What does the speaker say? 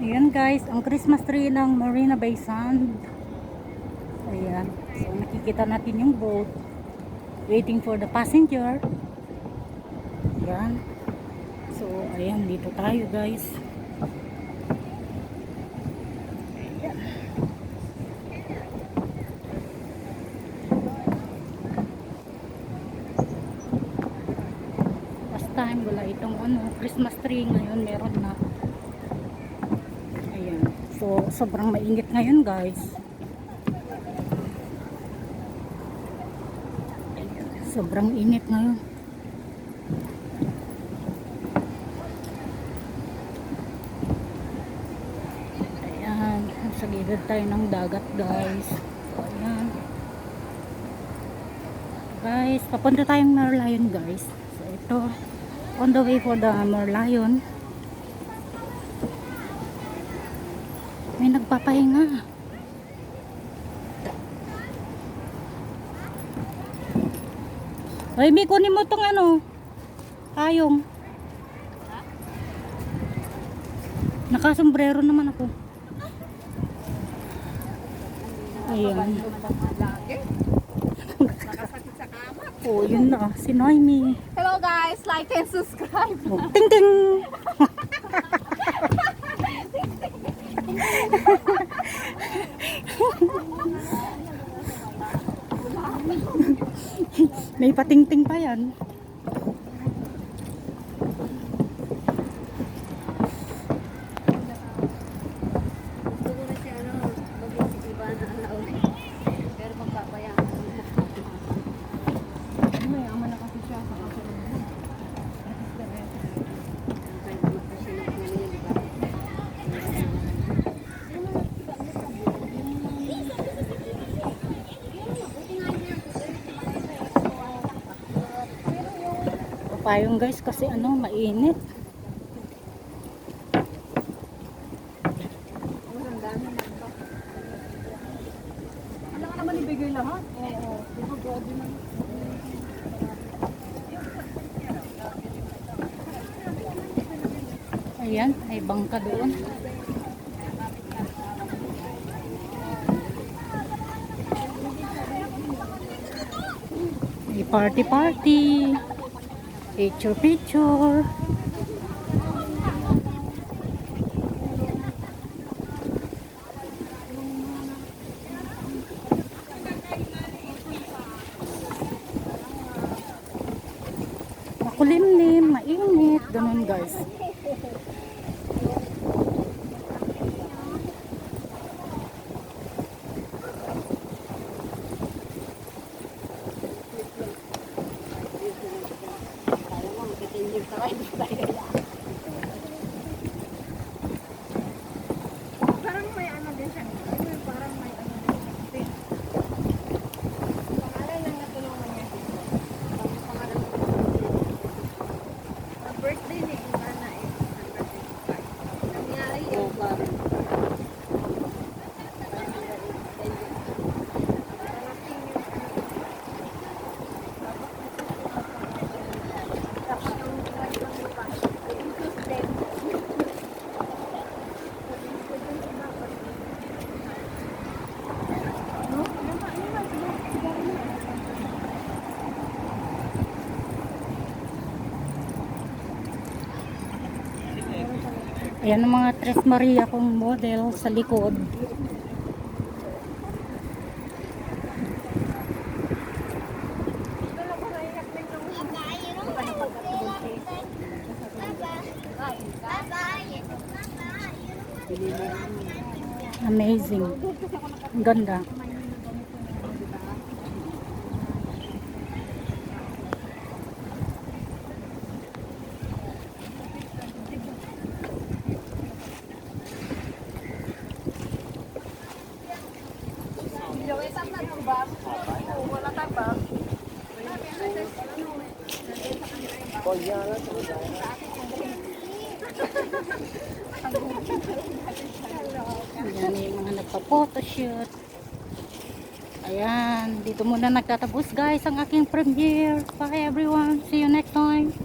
Ayan guys, ang Christmas tree ng Marina Bay Sand. Ayan. So nakikita natin yung boat. Waiting for the passenger. Ayan. So ayan, dito tayo guys. Ayan. Last time wala itong Christmas tree. Ngayon meron na. Ayan. So sobrang mainit ngayon guys. Sobrang init ngayon. Ayan, sa gilid tayo ng dagat guys. So ayan. Guys, papunta tayong Merlion guys. So ito, on the way for the Merlion. May nagpapahinga. Ay, may kunin mo tong payong. Nakasombrero naman ako. Ayan. Nakasakit sa kama. Oh, yun na. Si Noemi. Hello guys, like and subscribe. Oh, ting ting. May pating-ting pa yan. Gusto ko na siya mag-iba na alauli. Pero magpapayaan ko. Mayaman na kasi siya sa kasunod. Papayong guys kasi mainit. Ano ka naman ibigay lahat? Oo. Ayan, ay bangka doon. May party. Picture. Makulimlim, mainit, ganun guys. Parang may ano din siya. Parang may ano din siya. Pangalan lang natulungan niya dito. Pangalan ko. Ang birthday ni Ivana is December 25. Nangyari yun. Ayan ang mga Tres Maria kong model sa likod. Amazing. Ang ganda. Wala tabang. Ayan, may mga nagpa-photoshoot. Ayan, dito muna nagtatapos guys ang aking premiere. Bye everyone. See you next time.